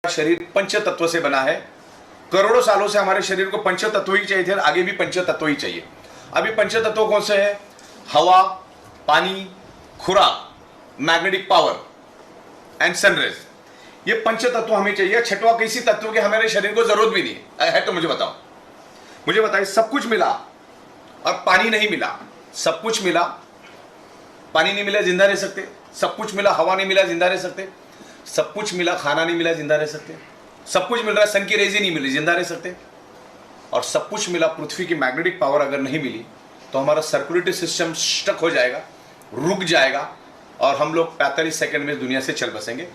शरीर पंच तत्व से बना है। करोड़ों सालों से हमारे शरीर को पंच तत्व ही चाहिए थे, आगे भी पंच तत्व ही चाहिए। अभी पंच तत्व कौन से हैं? हवा, पानी, खुराक, मैग्नेटिक पावर एंड सनरेज। ये पंच तत्व हमें चाहिए। छठवा किसी तत्व के हमारे शरीर को जरूरत भी नहीं है। तो मुझे बताओ, मुझे बताइए, सब कुछ मिला और पानी नहीं मिला। सब कुछ मिला, पानी नहीं मिला, जिंदा रह सकते। सब कुछ मिला, हवा नहीं मिला, जिंदा रह सकते। सब कुछ मिला, खाना नहीं मिला, जिंदा रह सकते। सब कुछ मिल रहा है, सन की रेज ही नहीं मिली, जिंदा रह सकते। और सब कुछ मिला, पृथ्वी की मैग्नेटिक पावर अगर नहीं मिली तो हमारा सर्कुलेटरी सिस्टम स्टक हो जाएगा, रुक जाएगा और हम लोग 45 सेकंड में दुनिया से चल बसेंगे।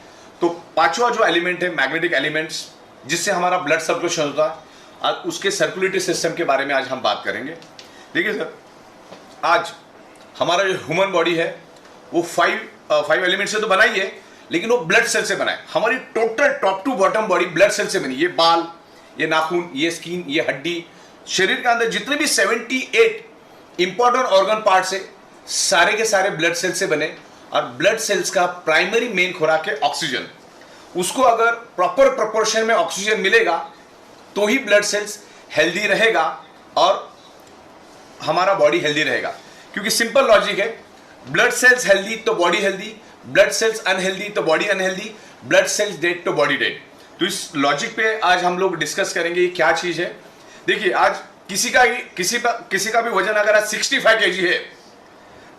तो पांचवा जो एलिमेंट है, मैग्नेटिक एलिमेंट्स, जिससे हमारा ब्लड सर्कुलेशन होता है, आज उसके सर्कुलेटरी सिस्टम के बारे में आज हम बात करेंगे। देखिए सर, आज हमारा जो ह्यूमन बॉडी है वो फाइव एलिमेंट से तो बना ही है, लेकिन वो ब्लड सेल से बना है। हमारी total top to bottom body blood cell से बनी। ये बाल, ये नाखून, ये स्किन, ये हड्डी, शरीर के अंदर जितने भी 78 इंपॉर्टेंट ऑर्गन पार्ट्स है, सारे के सारे ब्लड सेल से बने। और ब्लड सेल्स का प्राइमरी मेन खुराक है ऑक्सीजन। उसको अगर प्रॉपर प्रोपोर्शन में ऑक्सीजन मिलेगा तो ही ब्लड सेल्स हेल्दी रहेगा और हमारा बॉडी हेल्दी रहेगा। क्योंकि सिंपल लॉजिक है, ब्लड सेल्स हेल्दी तो body healthy, blood cells unhealthy तो body unhealthy, blood cells dead तो बॉडी डेड। तो इस लॉजिक पे आज हम लोग डिस्कस करेंगे ये क्या चीज है। देखिए, आज किसी का भी वजन अगर आज 65 kg है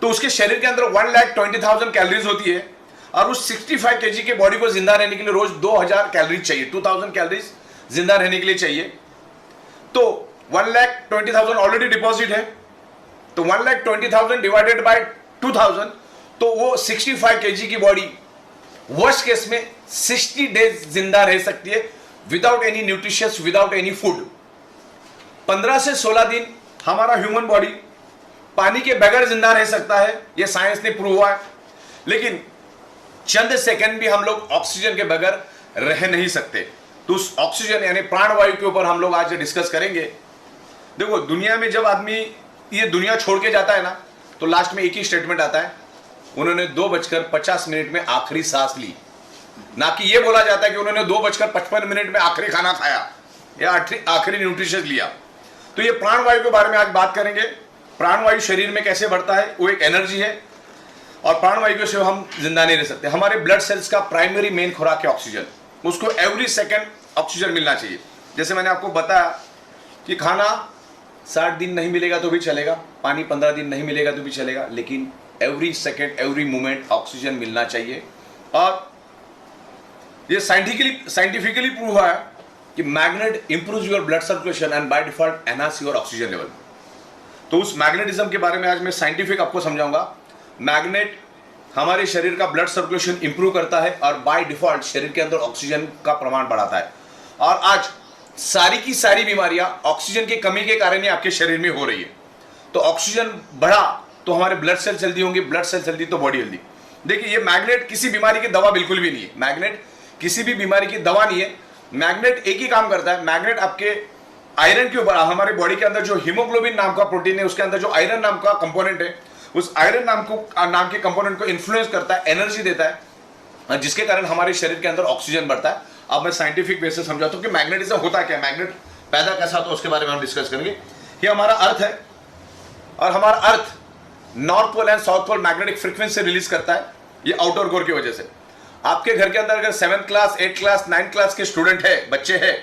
तो उसके शरीर के अंदर 1,20,000 कैलोरीज होती है। और उस 65 kg के बॉडी को जिंदा रहने के लिए रोज 2000 कैलोरीज चाहिए, 2000 कैलोरीज जिंदा रहने के लिए चाहिए। तो 1,20,000 ऑलरेडी डिपॉजिट है, तो 1,20,000 डिवाइडेड बाय 2000, तो वो 65 kg की बॉडी वर्स्ट केस में 60 डेज जिंदा रह सकती है without any nutritious, without any food. 15 से 16 दिन हमारा ह्यूमन बॉडी पानी के बगैर जिंदा रह सकता है, यह साइंस ने प्रूव हुआ है। लेकिन चंद सेकंड भी हम लोग ऑक्सीजन के बगैर रह नहीं सकते। तो उस ऑक्सीजन यानी प्राणवायु के ऊपर हम लोग आज डिस्कस करेंगे। देखो, दुनिया में जब आदमी ये दुनिया छोड़ के जाता है ना, तो लास्ट में एक ही स्टेटमेंट आता है, उन्होंने 2:50 में आखिरी सांस ली। ना कि ये बोला जाता है कि उन्होंने 2:55 में आखिरी खाना खाया या आखिरी न्यूट्रिशन लिया। तो ये प्राणवायु के बारे में आज बात करेंगे। प्राणवायु शरीर में कैसे बढ़ता है, वो एक एनर्जी है और प्राणवायु के सिवा हम जिंदा नहीं रह सकते। हमारे ब्लड सेल्स का प्राइमरी मेन खुराक है ऑक्सीजन। उसको एवरी सेकेंड ऑक्सीजन मिलना चाहिए। जैसे मैंने आपको बताया कि खाना 60 दिन नहीं मिलेगा तो भी चलेगा, पानी 15 दिन नहीं मिलेगा तो भी चलेगा, लेकिन every second, every moment oxygen मिलना चाहिए। और ये साइंटिफिकली प्रूव हुआ है कि magnet improves your blood circulation and by default enhance your oxygen level. तो उस मैग्नेटिज्म के बारे में आज मैं साइंटिफिक आपको समझाऊंगा। मैग्नेट हमारे शरीर का ब्लड सर्कुलेशन इंप्रूव करता है और बाय डिफॉल्ट शरीर के अंदर ऑक्सीजन का प्रमाण बढ़ाता है। और आज सारी की सारी बीमारियां ऑक्सीजन की कमी के कारण ही आपके शरीर में हो रही है। तो ऑक्सीजन बढ़ा तो हमारे ब्लड सेल्स हेल्दी होंगे, ब्लड सेल्स हेल्दी तो बॉडी हेल्दी। देखिए, ये मैग्नेट किसी बीमारी की दवा बिल्कुल भी नहीं है। मैग्नेट किसी भी बीमारी की दवा नहीं है। मैग्नेट एक ही काम करता है, मैग्नेट आपके आयरन के ऊपर, हमारे बॉडी के अंदर जो हीमोग्लोबिन नाम का प्रोटीन है उसके अंदर जो आयरन नाम का कंपोनेंट है, उस आयरन नाम के कंपोनेंट को इन्फ्लुएंस करता है, एनर्जी देता है, जिसके कारण हमारे शरीर के अंदर ऑक्सीजन बढ़ता है। अब मैं साइंटिफिक वे से समझाता हूं कि मैग्नेटिज्म होता क्या है, मैग्नेट पैदा कैसा होता है, उसके बारे में हम डिस्कस करेंगे। ये हमारा अर्थ है और हमारा earth north pole and south pole magnetic frequency release करता है, ये आउटर कोर की वजह से। आपके घर के अंदर अगर 7th class, 8th class, 9th class के स्टूडेंट है, बच्चे हैं,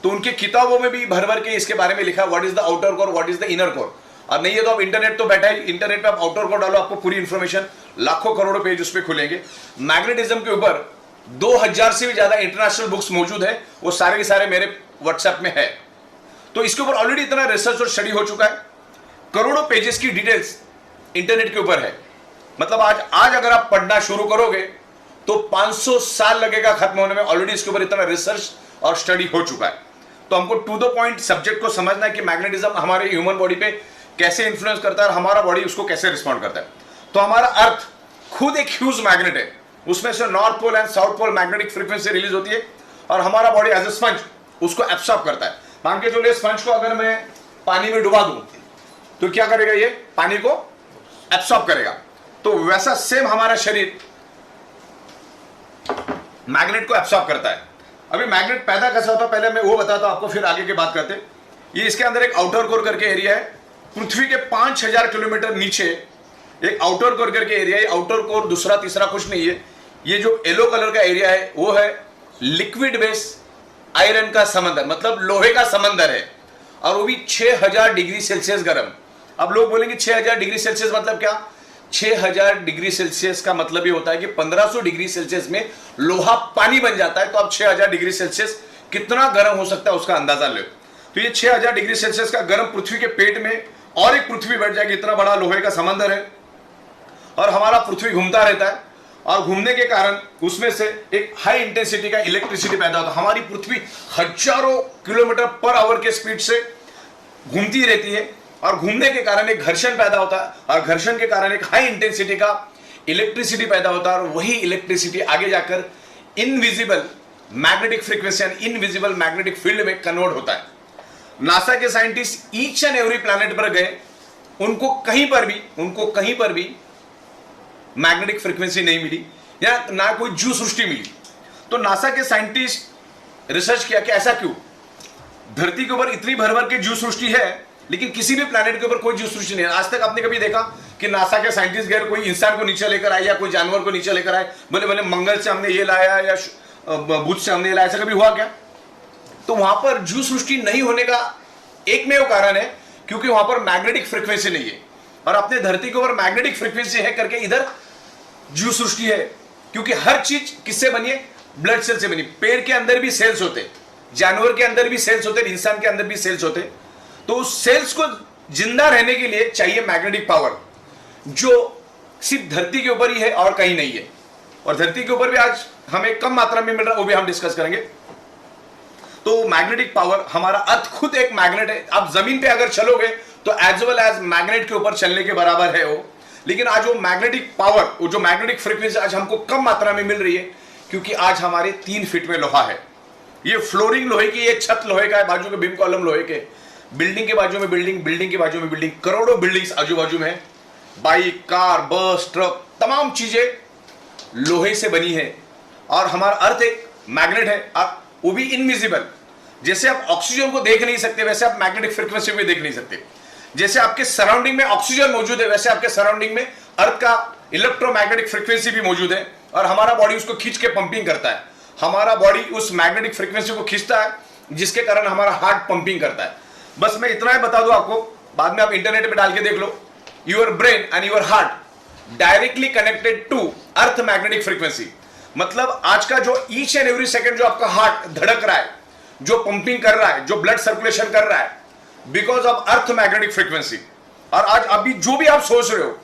तो उनकी किताबों में भी भर भर के इसके बारे में लिखा, what is the outer core, what is the inner core. और नहीं है तो आप इंटरनेट तो बैठा है, इंटरनेट पे आप आउटर कोर डालो, आपको पूरी इंफॉर्मेशन, लाखों करोड़ों पेज उस पर खुलेंगे। मैग्नेटिज्म के ऊपर 2000 से भी ज्यादा इंटरनेशनल बुक्स मौजूद है, वो सारे के सारे मेरे व्हाट्सएप में है। तो इसके ऊपर ऑलरेडी इतना रिसर्च और स्टडी हो चुका है, करोड़ों पेजेस की डिटेल्स इंटरनेट के ऊपर है। मतलब आज अगर आप पढ़ना शुरू करोगे तो 500 साल लगेगा खत्म होने में। ऑलरेडी इसके ऊपर इतना रिसर्च और स्टडी हो चुका है। तो हमको टू द पॉइंट सब्जेक्ट को समझना है कि मैग्नेटिज्म हमारे ह्यूमन बॉडी पे कैसे इंफ्लुएंस करता है और हमारा बॉडी उसको कैसे रिस्पॉन्ड करता है। तो हमारा अर्थ खुद एक ह्यूज मैग्नेट है, उसमें से north pole and south pole magnetic frequency release होती है और हमारा बॉडी एज ए स्पंज उसको एब्सॉर्ब करता है। मान के चलिए, स्पंज को अगर मैं पानी में डुबा दूं तो क्या करेगा, ये पानी को एब्सॉर्ब करेगा। तो वैसा सेम हमारा शरीर मैग्नेट को एब्सॉर्ब करता है। अभी मैग्नेट पैदा कैसा होता है पहले मैं वो बताता हूं आपको, फिर आगे की बात करते हैं। ये इसके अंदर एक आउटर कोर करके एरिया है, पृथ्वी के 5000 किलोमीटर नीचे एक आउटर कोर करके एरिया है। आउटर कोर दूसरा तीसरा कुछ नहीं है, ये जो येलो कलर का एरिया है वो है लिक्विड बेस आयरन का समंदर, मतलब लोहे का समंदर है, और वो भी 6000 डिग्री सेल्सियस गर्म। अब लोग बोलेंगे 6000 डिग्री सेल्सियस मतलब क्या? 6000 डिग्री सेल्सियस का मतलब ये होता है कि 1500 डिग्री सेल्सियस में लोहा पानी बन जाता है। तो अब 6000 डिग्री सेल्सियस कितना गर्म हो सकता है उसका अंदाजा लो। तो ये 6000 डिग्री सेल्सियस का गर्म पृथ्वी के पेट में और एक पृथ्वी बैठ जाएगी, इतना बड़ा लोहे का समंदर है, और हमारा पृथ्वी घूमता रहता है, और घूमने के कारण उसमें से एक हाई इंटेंसिटी का इलेक्ट्रिसिटी पैदा होता है। हमारी पृथ्वी हजारों किलोमीटर पर आवर के स्पीड से घूमती रहती है, और घूमने के कारण एक घर्षण पैदा होता है, और घर्षण के कारण एक हाई इंटेंसिटी का इलेक्ट्रिसिटी पैदा होता है, और वही इलेक्ट्रिसिटी आगे जाकर इनविजिबल मैग्नेटिक फ्रीक्वेंसी यानी इनविजिबल मैग्नेटिक फील्ड में कन्वर्ट होता है। नासा के scientist each and every planet पर गए, उनको कहीं पर भी मैग्नेटिक फ्रीक्वेंसी नहीं मिली, या ना कोई जीव सृष्टि मिली। तो नासा के साइंटिस्ट रिसर्च किया कि ऐसा क्यों? धरती के ऊपर इतनी भर भर के जीव सृष्टि है, लेकिन किसी भी प्लैनेट के ऊपर कोई जीव सृष्टि नहीं है। आज तक आपने कभी देखा कि नासा के साइंटिस्ट गए, कोई इंसान को नीचे लेकर आए या कोई जानवर को नीचे लेकर आए, बोले बोले मंगल से हमने ये लाया या बुध से हमने लाया, ऐसा कभी हुआ क्या? तो वहां पर जीव सृष्टि नहीं होने का एकमेव कारण है क्योंकि वहां पर मैग्नेटिक फ्रीक्वेंसी नहीं है। और अपने धरती के ऊपर मैग्नेटिक फ्रीक्वेंसी है करके इधर जीव सृष्टि है, क्योंकि हर चीज किससे बनी है? ब्लड सेल से बनी। पेड़ के अंदर भी सेल्स होते, जानवर के अंदर भी सेल्स होते, इंसान के अंदर भी सेल्स होते। तो उस सेल्स को जिंदा रहने के लिए चाहिए मैग्नेटिक पावर, जो सिर्फ धरती के ऊपर ही है और कहीं नहीं है। और धरती के ऊपर भी आज हमें कम मात्रा में मिल रहा है, वो भी हम डिस्कस करेंगे। तो मैग्नेटिक पावर, हमारा अर्थ खुद एक मैग्नेट है। आप जमीन पे अगर चलोगे तो एज वेल एज मैग्नेट के ऊपर चलने के बराबर है वो। लेकिन आज वो मैग्नेटिक पावर, वो जो मैग्नेटिक फ्रीक्वेंसी आज हमको कम मात्रा में मिल रही है, क्योंकि आज हमारे 3 फीट में लोहा है। ये फ्लोरिंग लोहे की, ये छत लोहे का है, बाजू के बीम कॉलम लोहे के, बिल्डिंग के बाजू में बिल्डिंग, बिल्डिंग के बाजू में बिल्डिंग, करोड़ों बिल्डिंग्स आजू बाजू में है। बाइक, कार, बस, ट्रक, तमाम चीजें लोहे से बनी है। और हमारा अर्थ एक मैग्नेट है, वो भी इनविजिबल। जैसे आप ऑक्सीजन को देख नहीं सकते, वैसे आप मैग्नेटिक फ्रीक्वेंसी को देख नहीं सकते। जैसे आपके सराउंडिंग में ऑक्सीजन मौजूद है, वैसे आपके सराउंडिंग में अर्थ का इलेक्ट्रोमैग्नेटिक फ्रीक्वेंसी भी मौजूद है, और हमारा बॉडी उसको खींच के पंपिंग करता है। हमारा बॉडी उस मैग्नेटिक फ्रीक्वेंसी को खींचता है, जिसके कारण हमारा हार्ट पंपिंग करता है। बस मैं इतना ही बता दूं आपको, बाद में आप इंटरनेट पे डाल के देख लो। Your brain and your heart directly connected to earth magnetic frequency. मतलब आज का जो ईच एंड एवरी सेकंड जो आपका हार्ट धड़क रहा है, जो पंपिंग कर रहा है, जो ब्लड सर्कुलेशन कर रहा है, because of earth magnetic frequency. और आज अभी जो भी आप सोच रहे हो,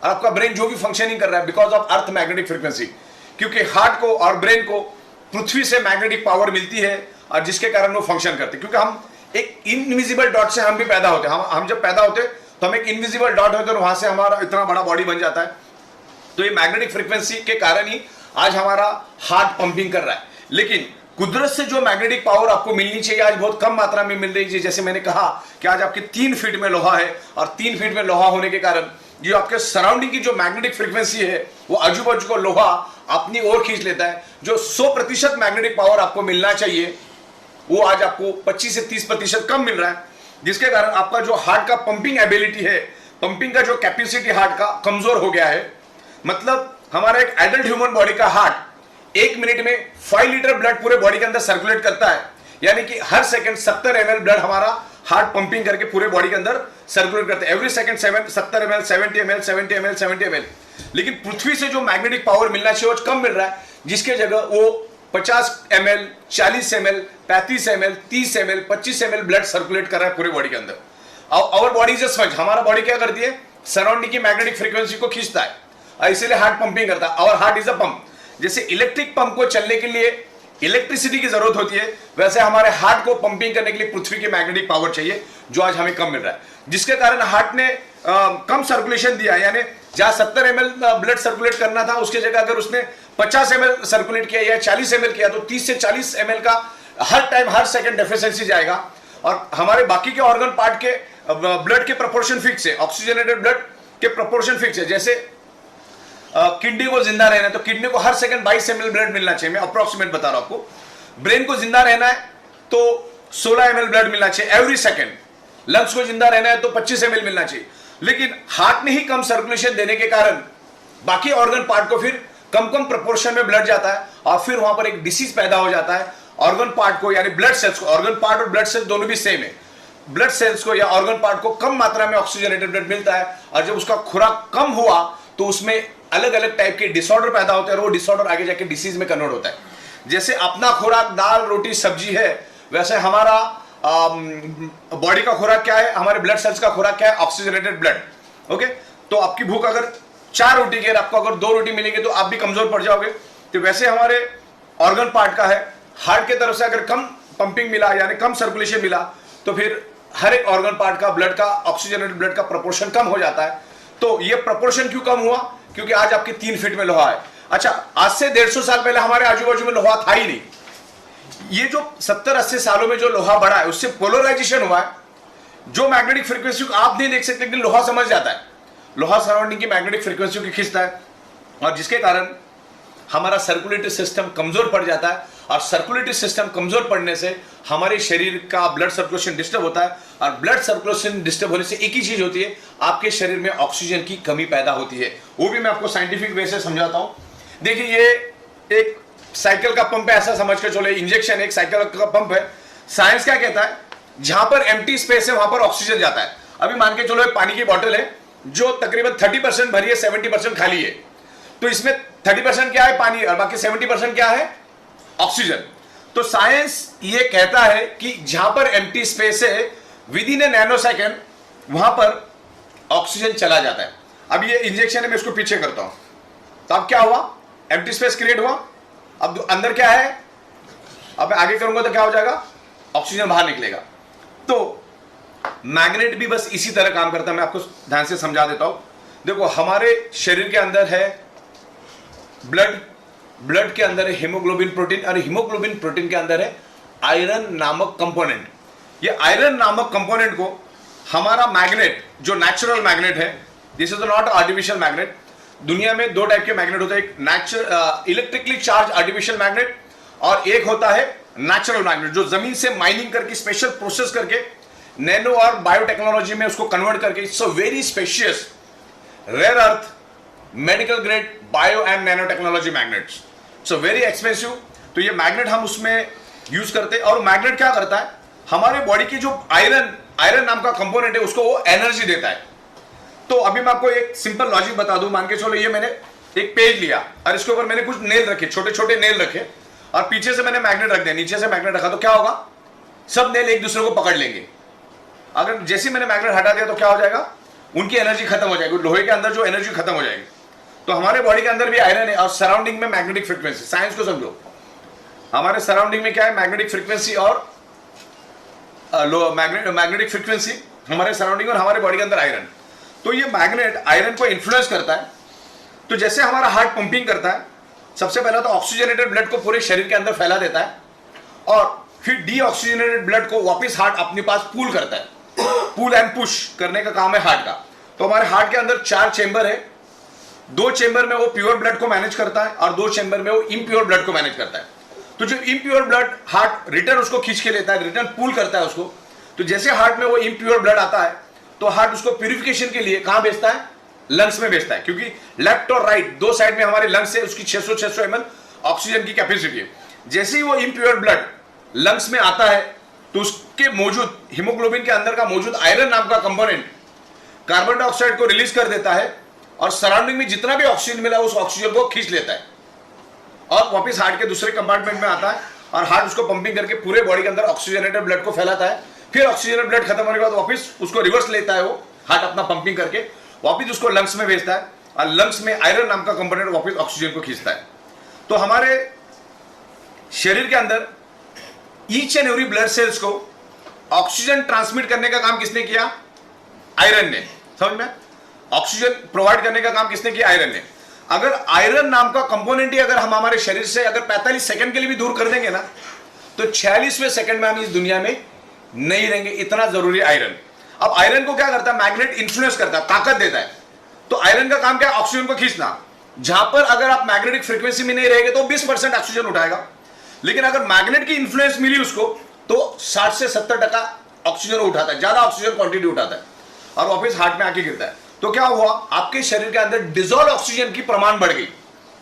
आपका ब्रेन जो भी फंक्शनिंग कर रहा है, because of earth magnetic frequency. क्योंकि हार्ट को और ब्रेन को पृथ्वी से मैग्नेटिक पावर मिलती है, और जिसके कारण वो फंक्शन करते हैं। क्योंकि हम एक इनविजिबल डॉट से हम भी पैदा होते हैं। हम जब पैदा होते हैं तो हम एक इनविजिबल डॉट होते हैं, और वहां से हमारा इतना बड़ा बॉडी बन जाता है। तो ये मैग्नेटिक फ्रीक्वेंसी के कारण ही आज हमारा हार्ट पंपिंग कर रहा है। लेकिन कुदरत से जो मैग्नेटिक पावर आपको मिलनी चाहिए, आज बहुत कम मात्रा में मिल रही है। जैसे मैंने कहा कि आज आपके 3 फीट में लोहा है, और 3 फीट में लोहा होने के कारण जो आपके सराउंडिंग की जो मैग्नेटिक फ्रीक्वेंसी है, वो आजू बाजू को लोहा अपनी ओर खींच लेता है। जो 100% मैग्नेटिक पावर आपको मिलना चाहिए, वो आज आपको 25 से 30% कम मिल रहा है, जिसके कारण आपका जो हार्ट का पंपिंग एबिलिटी है, पंपिंग का जो कैपेसिटी हार्ट का कमजोर हो गया है। मतलब हमारा एक एडल्ट ह्यूमन बॉडी का हार्ट 1 मिनट में 5 लीटर ब्लड पूरे बॉडी के अंदर सर्कुलेट करता है, यानी कि हर सेकंड 70 ml ब्लड हमारा हार्ट पंपिंग करके पूरे बॉडी के अंदर सर्कुलेट करता है। Every second 70 ml, 70 ml, 70 ml, 70 ml। लेकिन पृथ्वी से जो मैग्नेटिक पावर मिलना चाहिए वो कम मिल रहा है, जिसके जगह वो 50 ml, 40 ml, 35 ml, 30 ml, 25 ml blood circulate कर रहा है पूरे बॉडी के अंदर। Our body is a sponge. हमारा बॉडी क्या करती है? सराउंडिंग की मैग्नेटिक फ्रीक्वेंसी को खींचता है, और इसीलिए हार्ट पंपिंग करता है। Our heart is a pump. जैसे इलेक्ट्रिक पंप को चलने के लिए इलेक्ट्रिसिटी की जरूरत होती है, वैसे हमारे हार्ट को पंपिंग करने के लिए पृथ्वी की मैग्नेटिक पावर चाहिए, जो आज हमें कम मिल रहा है। जिसके कारण हार्ट ने कम सर्कुलेशन दिया, यानी जहां 70 ml ब्लड सर्कुलेट करना था, उसकी जगह अगर उसने 50 ml सर्कुलेट किया या 40 ml किया, तो 30 से 40 ml का हर टाइम हर सेकंड डेफिशिएंसी जाएगा। और हमारे बाकी के ऑर्गन पार्ट के ब्लड के प्रोपोर्शन फिक्स है, ऑक्सीजनेटेड ब्लड के प्रोपोर्शन फिक्स है। जैसे किडनी को जिंदा रहना है तो किडनी को हर सेकंड 22 ml ब्लड मिलना चाहिए, मैं अप्रोक्सीमेट बता रहा हूं आपको। ब्रेन को जिंदा रहना है तो 16 ml ब्लड मिलना चाहिए एवरी सेकेंड, लंग्स को जिंदा रहना है तो 25 ml मिलना चाहिए। लेकिन हार्ट में ही कम सर्कुलेशन देने के कारण बाकी ऑर्गन पार्ट को फिर कम कम प्रोपोर्शन में ब्लड जाता है और फिर वहां पर एक डिसीज पैदा हो जाता है। ऑर्गन पार्ट को यानी ब्लड सेल्स को, ऑर्गन पार्ट और ब्लड सेल्स दोनों भी सेम है, ब्लड सेल्स को या ऑर्गन पार्ट को कम मात्रा में ऑक्सीजनेटेड ब्लड मिलता है और जब उसका खुराक कम हुआ तो उसमें अलग अलग टाइप के डिसऑर्डर पैदा होते हैं और वो डिसऑर्डर आगे जाके डिसीज में कन्वर्ट होता है। जैसे अपना खुराक दाल रोटी सब्जी है, वैसे हमारा बॉडी का खुराक क्या है, हमारे ब्लड सेल्स का खुराक क्या है, ऑक्सीजनेटेड ब्लड। ओके, तो आपकी भूख अगर 4 रोटी की है, आपको अगर 2 रोटी मिलेगी तो आप भी कमजोर पड़ जाओगे। तो वैसे हमारे ऑर्गन पार्ट का है, हार्ट की तरफ से अगर कम पंपिंग मिला यानी कम सर्कुलेशन मिला तो फिर हर एक ऑर्गन पार्ट का ब्लड का ऑक्सीजनेटेड ब्लड का प्रोपोर्शन कम हो जाता है। तो ये प्रोपोर्शन क्यों कम हुआ? क्योंकि आज आपके 3 फीट में लोहा है। अच्छा, आज से 150 साल पहले हमारे आजू बाजू में लोहा था ही नहीं। ये जो 70-80 सालों में जो लोहा बढ़ा है उससे पोलराइजेशन हुआ है। जो मैग्नेटिक फ्रीक्वेंसी को आप नहीं देख सकते लेकिन लोहा समझ जाता है, लोहा सराउंडिंग की मैग्नेटिक फ्रीक्वेंसी को खींचता है और जिसके कारण हमारा सर्कुलेटरी सिस्टम कमजोर पड़ जाता है और सर्कुलेटरी सिस्टम कमजोर पड़ने से हमारे शरीर का ब्लड सर्कुलेशन डिस्टर्ब होता है और ब्लड सर्कुलेशन डिस्टर्ब होने से एक ही चीज होती है, आपके शरीर में ऑक्सीजन की कमी पैदा होती है। वो भी मैं आपको साइंटिफिक वे से समझाता हूं। देखिए, ये एक साइकिल का पंप है, ऐसा समझ के चलो, इंजेक्शन एक साइकिल का पंप है। साइंस क्या कहता है, जहां पर एम्प्टी स्पेस है वहां पर ऑक्सीजन जाता है। अभी मान के चलो एक पानी की बोतल है जो तकरीबन 30% भरी है, 70% खाली है, तो इसमें 30% क्या है, पानी, और बाकी 70% क्या है, ऑक्सीजन। तो साइंस ये कहता है कि जहां पर एम्प्टी स्पेस है with in A nano second वहां पर ऑक्सीजन चला जाता है। अब ये इंजेक्शन है, मैं इसको पीछे करता हूं तो अब क्या हुआ, एम्प्टी स्पेस क्रिएट हुआ। अब अंदर क्या है, अब मैं आगे करूंगा तो क्या हो जाएगा, ऑक्सीजन बाहर निकलेगा। तो मैग्नेट भी बस इसी तरह काम करता है। मैं आपको ध्यान से समझा देता हूं। देखो, हमारे शरीर के अंदर है ब्लड, ब्लड के अंदर है हीमोग्लोबिन प्रोटीन और हीमोग्लोबिन प्रोटीन के अंदर है आयरन नामक कंपोनेंट। ये आयरन नामक कंपोनेंट को हमारा मैग्नेट, जो नेचुरल मैग्नेट है, this is not artificial magnet. दुनिया में 2 टाइप के मैग्नेट होते हैं, एक natural electrically charge artificial magnet और एक होता है नेचुरल मैग्नेट, जो जमीन से माइनिंग करके स्पेशल प्रोसेस करके नैनो और बायोटेक्नोलॉजी में उसको कन्वर्ट करके, it's a very specious rare earth medical grade bio and nano technology magnets, so very expensive. तो ये मैग्नेट हम उसमें यूज करते हैं और मैग्नेट क्या करता है, हमारे बॉडी की जो आयरन नाम का कंपोनेंट है उसको वो एनर्जी देता है। तो अभी मैं आपको एक सिंपल लॉजिक बता दूं। मान के चलो ये मैंने एक पेज लिया और इसके ऊपर मैंने कुछ नेल रखे, छोटे छोटे नेल रखे और पीछे से मैंने मैग्नेट रख दिया, नीचे से मैग्नेट रखा, तो क्या होगा, सब नेल एक दूसरे को पकड़ लेंगे। अगर जैसे मैंने मैग्नेट हटा दिया तो क्या हो जाएगा, उनकी एनर्जी खत्म हो जाएगी, लोहे के अंदर जो एनर्जी खत्म हो जाएगी। तो हमारे बॉडी के अंदर भी आयरन है और सराउंडिंग में मैग्नेटिक फ्रीक्वेंसी, साइंस को समझो, हमारे सराउंडिंग में क्या है, मैग्नेटिक फ्रीक्वेंसी और मैग्नेटिक फ्रीक्वेंसी हमारे सराउंडिंग और हमारे बॉडी के अंदर आयरन। तो ये मैग्नेट आयरन को इन्फ्लुएंस करता है। तो जैसे हमारा हार्ट पंपिंग करता है, सबसे पहला तो ऑक्सीजनेटेड ब्लड को पूरे शरीर के अंदर फैला देता है और फिर डीऑक्सीजनेटेड ब्लड को वापस हार्ट अपने पास पूल करता है। पुल एंड पुश करने का काम है हार्ट का। तो हमारे हार्ट के अंदर 4 चेंबर है, 2 चेंबर में वो प्योर ब्लड को मैनेज करता है और 2 चेंबर में वो इम्प्योर ब्लड को मैनेज करता है। तो जो इम्प्योर ब्लड हार्ट रिटर्न उसको खींच के लेता है, रिटर्न पुल करता है उसको। तो जैसे हार्ट में वो इम्प्योर ब्लड आता है तो हार्ट उसको प्यूरिफिकेशन के लिए कहां भेजता है, लंग्स में भेजता है, क्योंकि लेफ्ट और राइट 2 साइड में हमारे लंग्स है, उसकी 600 ml ऑक्सीजन की कैपेसिटी है। जैसे ही वो इम्प्योर ब्लड लंग्स में आता है तो उसके मौजूद हीमोग्लोबिन के अंदर का मौजूद आयरन नाम का कंपोनेंट कार्बन डाइऑक्साइड को रिलीज कर देता है और सराउंडिंग में जितना भी ऑक्सीजन मिला उस ऑक्सीजन को खींच लेता है और वापस हार्ट के दूसरे कंपार्टमेंट में आता है और हार्ट उसको पंपिंग करके पूरे बॉडी के अंदर ऑक्सीजनेटेड ब्लड को फैलाता है। फिर ऑक्सीजनेटेड ब्लड खत्म होने के बाद वापस उसको रिवर्स लेता है, वो हार्ट अपना पंपिंग करके वापस उसको लंग्स में भेजता है और लंग्स में आयरन नाम का कंपोनेंट वापस ऑक्सीजन को खींचता है। तो हमारे शरीर के अंदर each and every blood cells को ऑक्सीजन ट्रांसमिट करने का काम किसने किया, आयरन ने। समझ में, ऑक्सीजन प्रोवाइड करने का काम किसने किया, आयरन ने। अगर आयरन नाम का कंपोनेंट ही अगर हम हमारे शरीर से अगर 45 सेकंड के लिए भी दूर कर देंगे ना तो 46वें सेकंड में हम इस दुनिया में नहीं रहेंगे, इतना जरूरी आयरन। अब आयरन को क्या करता है, मैग्नेट इन्फ्लुएंस करता है, ताकत देता है। तो आयरन का काम क्या है, ऑक्सीजन को खींचना। जहां पर अगर आप मैग्नेटिक फ्रीक्वेंसी में नहीं रहेंगे तो 20% ऑक्सीजन उठाएगा, लेकिन अगर मैग्नेट की इन्फ्लुएंस मिली उसको तो 60 से 70% ऑक्सीजन उठाता है, ज्यादा ऑक्सीजन क्वांटिटी उठाता है और वापस हार्ट में आके गिरता है। तो क्या हुआ, आपके शरीर के अंदर डिजोल्व ऑक्सीजन की प्रमाण बढ़ गई।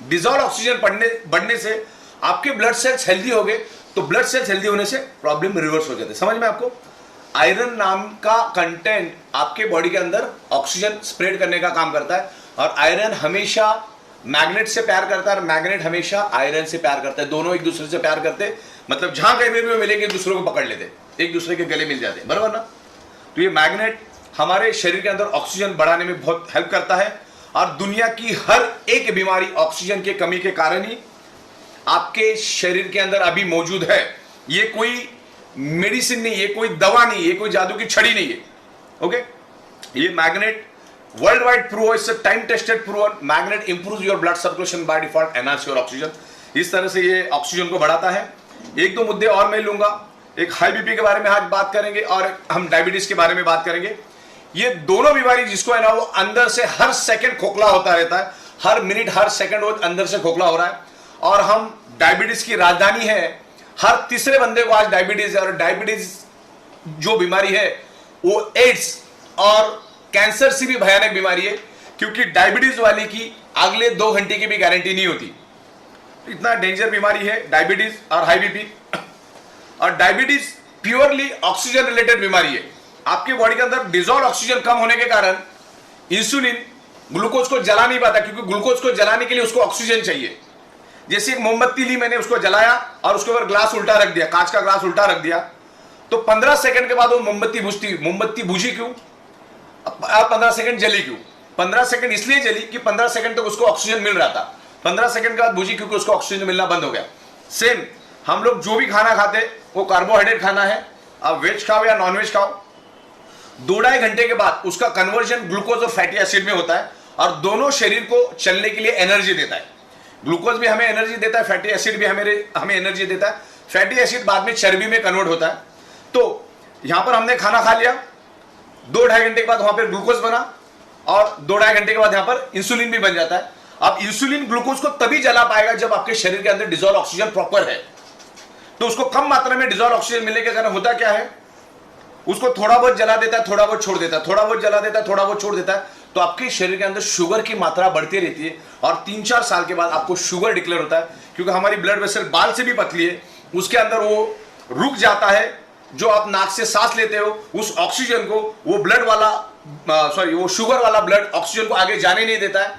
डिजोल्व ऑक्सीजन बढ़ने से आपके ब्लड सेल्स हेल्दी हो गए, तो ब्लड सेल्स हेल्दी होने से प्रॉब्लम रिवर्स हो जाते हैं। समझ में आपको? आयरन नाम का कंटेंट आपके बॉडी के अंदर ऑक्सीजन स्प्रेड करने का काम करता है, और आयरन हमेशा मैग्नेट से प्यार करता है और मैग्नेट हमेशा आयरन से प्यार करता है। दोनों एक दूसरे से प्यार करते, मतलब जहां कहीं भी मिलेंगे एक दूसरे को पकड़ लेते, एक दूसरे के गले मिल जाते, बराबर ना? तो ये मैग्नेट हमारे शरीर के अंदर ऑक्सीजन बढ़ाने में बहुत हेल्प करता है, और दुनिया की हर एक बीमारी ऑक्सीजन की कमी के कारण ही आपके शरीर के अंदर अभी मौजूद है। ये कोई मेडिसिन नहीं, ये कोई दवा नहीं, ये कोई जादू की छड़ी नहीं है। ओके, ये magnet world wide prove, it's time tested prove, magnet improve your blood circulation by default, enhance your oxygen. इस तरह से ये ऑक्सीजन को बढ़ाता है। एक दो मुद्दे और मैं लूंगा, एक हाई बीपी के बारे में आज बात करेंगे और हम डायबिटीज के बारे में बात करेंगे। ये दोनों बीमारी जिसको है ना, वो अंदर से हर सेकंड खोखला होता रहता है, हर मिनट हर सेकंड वो अंदर से खोखला हो रहा है, और हम डायबिटीज की राजधानी है। हर तीसरे बंदे को आज डायबिटीज है, और डायबिटीज जो बीमारी है वो एड्स और कैंसर से भी भयानक बीमारी है, क्योंकि डायबिटीज वाले की अगले 2 घंटे की भी गारंटी नहीं होती। इतना डेंजर बीमारी है डायबिटीज और हाई बीपी। और डायबिटीज प्योरली ऑक्सीजन रिलेटेड बीमारी है। आपके बॉडी के अंदर डिजोल्व ऑक्सीजन कम होने के कारण इंसुलिन ग्लूकोज को जला नहीं पाता, क्योंकि ग्लूकोज को जलाने के लिए उसको ऑक्सीजन चाहिए। जैसे एक मोमबत्ती ली मैंने, उसको जलाया और उसके ऊपर ग्लास उल्टा रख दिया, कांच का ग्लास उल्टा रख दिया, तो 15 सेकंड के बाद वो मोमबत्ती बुझती। मोमबत्ती बुझी क्यों? 15 सेकंड जली क्यों? 15 सेकंड इसलिए जली कि 15 सेकंड तक उसको ऑक्सीजन मिल रहा था, 15 सेकंड के बाद बुझी क्योंकि उसको ऑक्सीजन मिलना बंद हो गया। सेम हम लोग जो भी खाना खाते वो कार्बोहाइड्रेट खाना है, आप वेज खाओ या नॉन वेज खाओ, 2-2.5 घंटे के बाद उसका कन्वर्जन ग्लूकोज और फैटी एसिड में होता है, और दोनों शरीर को चलने के लिए एनर्जी देता है। ग्लूकोज भी हमें एनर्जी देता है, फैटी एसिड भी हमें एनर्जी देता है। फैटी एसिड बाद में चर्बी में कन्वर्ट होता है। तो यहां पर हमने खाना खा लिया, 2-2.5 घंटे के बाद वहां पर ग्लूकोज बना, और 2-2.5 घंटे के बाद यहां पर इंसुलिन भी बन जाता है। अब इंसुलिन ग्लूकोज को तभी जला पाएगा जब आपके शरीर के अंदर डिजोल्व ऑक्सीजन प्रॉपर है। तो उसको कम मात्रा में डिजोल्व ऑक्सीजन मिलने के कारण होता क्या है, उसको थोड़ा बहुत जला देता है, थोड़ा बहुत छोड़ देता है, थोड़ा बहुत जला देता है, थोड़ा बहुत छोड़ देता है। तो आपके शरीर के अंदर शुगर की मात्रा बढ़ती रहती है, और 3-4 साल के बाद आपको शुगर डिक्लेयर होता है, क्योंकि हमारी ब्लड वेसल बाल से भी पतली है, उसके अंदर वो रुक जाता है। जो आप नाक से सांस लेते हो उस ऑक्सीजन को वो ब्लड वाला वो शुगर वाला ब्लड ऑक्सीजन को आगे जाने नहीं देता है,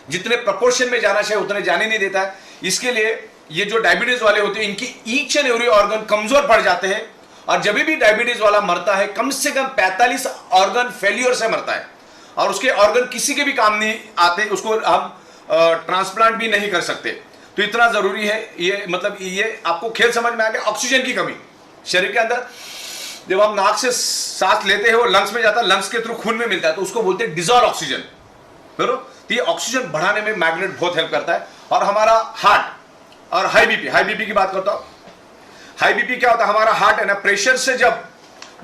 जितने प्रपोर्शन में जाना चाहिए उतने जाने नहीं देता है। इसके लिए ये जो डायबिटीज वाले होते हैं इनकी ईच एंड एवरी ऑर्गन कमजोर पड़ जाते हैं, और जब भी डायबिटीज वाला मरता है कम से कम 45 ऑर्गन फेल्यूर से मरता है, और उसके ऑर्गन किसी के भी काम नहीं आते, उसको हम ट्रांसप्लांट भी नहीं कर सकते। तो इतना जरूरी है ये, मतलब ये आपको खेल समझ में आ गया। ऑक्सीजन की कमी शरीर के अंदर, जब हम नाक से सांस लेते हैं वो लंग्स में जाता है, लंग्स के थ्रू खून में मिलता है, तो उसको बोलते हैं डिजोल्व ऑक्सीजन। बराबर? तो ये ऑक्सीजन बढ़ाने में मैग्नेट बहुत हेल्प करता है। और हमारा हार्ट और हाई बीपी की बात करता हूं। हाई बीपी क्या होता है, हमारा हार्ट है ना, प्रेशर से जब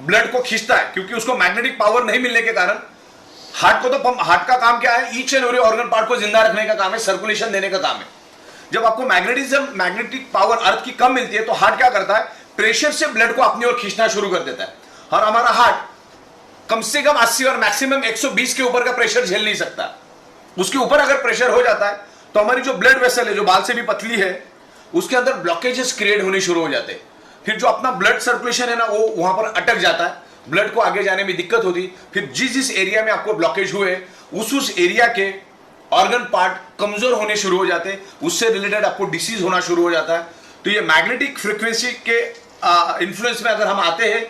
ब्लड को खींचता है, क्योंकि उसको मैग्नेटिक पावर नहीं मिलने के कारण हार्ट को तो हार्ट का काम क्या है, each and every organ part को जिंदा रखने का काम है, सर्कुलेशन देने का काम है। जब आपको मैग्नेटिक पावर अर्थ की कम मिलती है, तो हार्ट क्या करता है, प्रेशर से ब्लड को अपनी ओर खींचना शुरू कर देता है। और हमारा हार्ट कम से कम 80 और मैक्सिमम 120 के ऊपर का प्रेशर झेल नहीं सकता। उसके ऊपर अगर प्रेशर हो जाता है तो हमारी जो ब्लड वेसल है, जो बाल से भी पतली है, उसके अंदर ब्लॉकेजेस क्रिएट होने शुरू हो जाते हैं। फिर जो अपना ब्लड सर्कुलेशन है ना, वो वहां पर अटक जाता है, ब्लड को आगे जाने में दिक्कत होती। फिर जिस एरिया में आपको ब्लॉकेज हुए उस एरिया के ऑर्गन पार्ट कमजोर होने शुरू हो जाते हैं, उससे रिलेटेड आपको डिसीज होना शुरू हो जाता है। तो ये मैग्नेटिक फ्रीक्वेंसी के इन्फ्लुएंस में अगर हम आते हैं,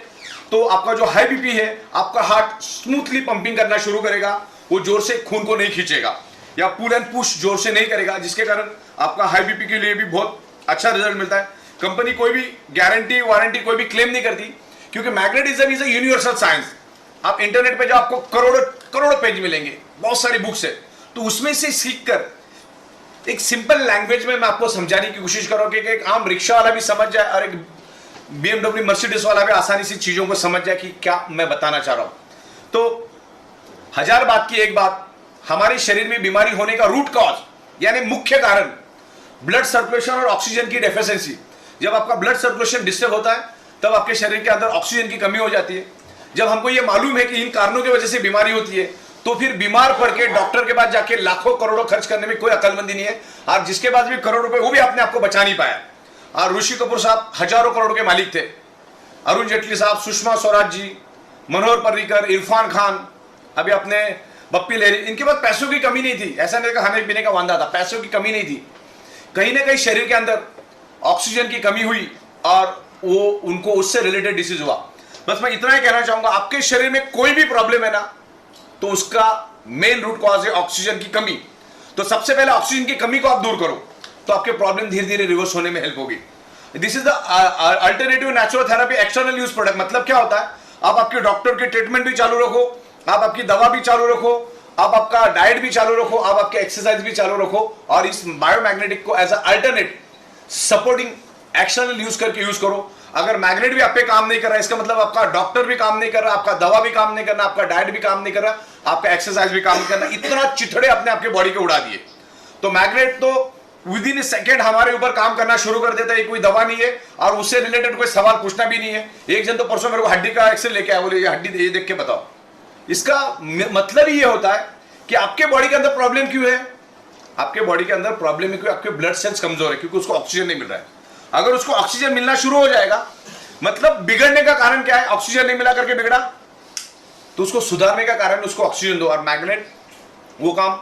तो आपका जो हाई बीपी है, आपका हार्ट स्मूथली पंपिंग करना शुरू करेगा, वो जोर से खून को नहीं खींचेगा या पुल एंड पुश जोर से नहीं करेगा, जिसके कारण आपका हाई बीपी के लिए भी बहुत अच्छा रिजल्ट मिलता है। कंपनी कोई भी गारंटी वारंटी कोई भी क्लेम नहीं करती, क्योंकि magnetism is a universal science. आप इंटरनेट पे जो आपको करोड़ों पेज मिलेंगे, बहुत सारी बुक्स है, तो उसमें से सीखकर एक सिंपल लैंग्वेज में मैं आपको समझाने की कोशिश करूंगा कि एक आम रिक्शा वाला भी समझ जाए और एक BMW मर्सिडीज वाला भी आसानी से चीजों को समझ जाए कि क्या मैं बताना चाह रहा हूं। तो 1000 बात की एक बात, हमारे शरीर में बीमारी होने का रूट कॉज यानी मुख्य कारण ब्लड सर्कुलेशन और ऑक्सीजन की डेफिशिएंसी। जब आपका ब्लड सर्कुलेशन डिस्टर्ब होता है तब आपके शरीर के अंदर ऑक्सीजन की कमी हो जाती है। जब हमको ये मालूम है कि इन कारणों की वजह से बीमारी होती है, तो फिर बीमार पड़ के डॉक्टर के पास जाके लाखों करोड़ों खर्च करने में कोई अकलमंदी नहीं है। आप जिसके पास भी करोड़ रुपए, वो भी अपने आप को बचा नहीं पाया। और ऋषि कपूर साहब हजारों करोड़ के मालिक थे, अरुण जेटली साहब, सुषमा स्वराज जी, मनोहर पर्रिकर, इरफान खान, अभी अपने बप्पी लहरी, इनके पास पैसों की कमी नहीं थी। ऐसा नहीं खाने पीने का वांदा था, पैसों की कमी नहीं थी। कहीं ना कहीं शरीर के अंदर ऑक्सीजन की कमी हुई और वो उनको उससे रिलेटेड डिसीज हुआ। बस मैं इतना ही कहना चाहूंगा, आपके शरीर में कोई भी प्रॉब्लम है ना, तो उसका मेन रूट कॉज है ऑक्सीजन की कमी। तो सबसे पहले ऑक्सीजन की कमी को आप दूर करो, तो आपके प्रॉब्लम धीरे धीरे रिवर्स होने में हेल्प होगी। This is the alternative natural therapy external use product. मतलब क्या होता है, आप आपके डॉक्टर की ट्रीटमेंट भी चालू रखो, आप आपकी दवा भी चालू रखो, आप आपका डाइट भी चालू रखो, आप आपके एक्सरसाइज भी चालू रखो, और इस बायोमैग्नेटिक को as a alternate supporting external use करके यूज करो। अगर मैग्नेट भी आप पे काम नहीं कर रहा, इसका मतलब आपका डॉक्टर भी काम नहीं कर रहा, आपका दवा भी काम नहीं करना, आपका डाइट भी काम नहीं कर रहा, आपका एक्सरसाइज भी काम नहीं करना। इतना चिथड़े अपने आपके बॉडी के उड़ा दिए। तो मैग्नेट तो विद इन सेकेंड हमारे ऊपर काम करना शुरू कर देता है। कोई दवा नहीं है और उससे रिलेटेड कोई सवाल पूछना भी नहीं है। एक जन तो परसों मेरे को हड्डी का एक्सरे लेके आया, बोले ये हड्डी ये देख के बताओ। इसका मतलब ये होता है कि आपके बॉडी के अंदर प्रॉब्लम क्यों है। आपके बॉडी के अंदर प्रॉब्लम है क्योंकि आपके ब्लड सेल्स कमजोर है, क्योंकि उसको ऑक्सीजन नहीं मिल रहा है। अगर उसको ऑक्सीजन मिलना शुरू हो जाएगा, मतलब बिगड़ने का कारण क्या है, ऑक्सीजन नहीं मिला करके बिगड़ा, तो उसको सुधारने का कारण उसको ऑक्सीजन दो। और मैग्नेट वो काम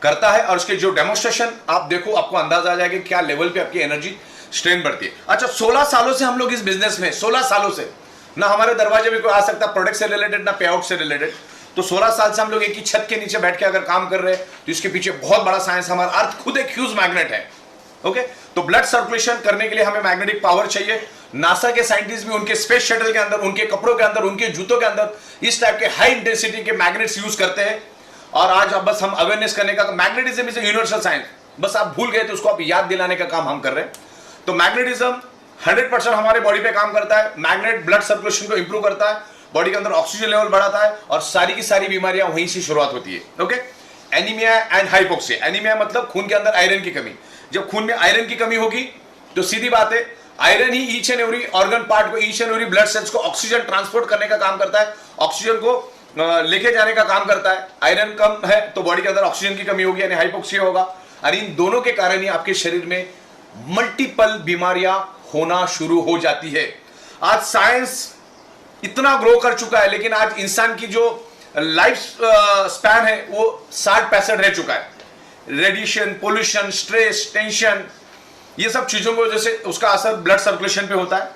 करता है। और उसके जो डेमोन्स्ट्रेशन आप देखो, आपको अंदाजा आ जाएगा क्या लेवल पे आपकी एनर्जी स्ट्रेंथ बढ़ती है। अच्छा, 16 सालों से हम लोग इस बिजनेस में, 16 सालों से ना हमारे दरवाजे में कोई आ सकता प्रोडक्ट से रिलेटेड, ना पे आउट से रिलेटेड। तो 16 साल से हम लोग एक ही छत के नीचे बैठ के अगर काम कर रहे हैं, तो इसके पीछे बहुत बड़ा साइंस, हमारा अर्थ खुद एक ह्यूज मैग्नेट है। ओके, तो ब्लड सर्कुलेशन करने के लिए हमें मैग्नेटिक पावर चाहिए। नासा के साइंटिस्ट भी उनके स्पेस शटल के अंदर, उनके कपड़ों के अंदर, उनके जूतों के अंदर इस टाइप के हाई इंटेंसिटी के मैग्नेट्स यूज करते हैं। और आज अब बस हम अवेयरनेस करने का, मैग्नेटिज्म इज यूनिवर्सल साइंस, बस आप भूल गए तो उसको आप याद दिलाने का काम हम कर रहे हैं। तो मैग्नेटिज्म 100% हमारे बॉडी पे काम करता है। मैग्नेट ब्लड सर्कुलेशन को इंप्रूव करता है, बॉडी के अंदर ऑक्सीजन लेवल बढ़ाता है, और सारी की सारी बीमारियां वहीं से शुरुआत होती है। Okay, anaemia and hypoxia. Anaemia मतलब खून के अंदर आयरन की कमी। जब खून में आयरन की कमी होगी तो सीधी बात है, आयरन ही each and every organ part को, each and every blood cells को ऑक्सीजन ट्रांसपोर्ट करने का काम करता है, ऑक्सीजन को लेके जाने का काम करता है। आयरन कम है तो बॉडी के अंदर ऑक्सीजन की कमी होगी, यानी हाइपोक्सिया होगा। और इन दोनों के कारण ही आपके शरीर में मल्टीपल बीमारियां होना शुरू हो जाती है। आज साइंस इतना ग्रो कर चुका है, लेकिन आज इंसान की जो लाइफ स्पैन है वो 60-65 रह चुका है। रेडिएशन, पोल्यूशन, स्ट्रेस, टेंशन, ये सब चीजों की वजह से उसका असर ब्लड सर्कुलेशन पे होता है।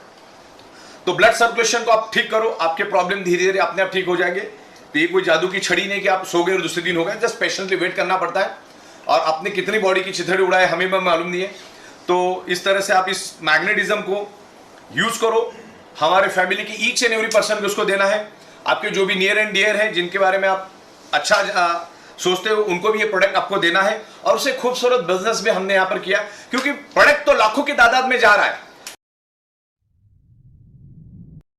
तो ब्लड सर्कुलेशन को आप ठीक करो, आपके प्रॉब्लम धीरे धीरे अपने आप ठीक हो जाएंगे। तो ये कोई जादू की छड़ी नहीं कि आप सो गए और दूसरे दिन हो गए, जस्ट पेशेंटली वेट करना पड़ता है। और आपने कितनी बॉडी की चिथड़ी उड़ाए हमें भी मालूम नहीं है। तो इस तरह से आप इस मैग्नेटिज्म को यूज करो। हमारे फैमिली की ईच एंड एवरी पर्सन को उसको देना है। आपके जो भी नियर एंड डियर है, जिनके बारे में आप अच्छा सोचते हो, उनको भी ये प्रोडक्ट आपको देना है। और उसे खूबसूरत बिजनेस भी हमने यहाँ पर किया, क्योंकि प्रोडक्ट तो लाखों की तादाद में जा रहा है,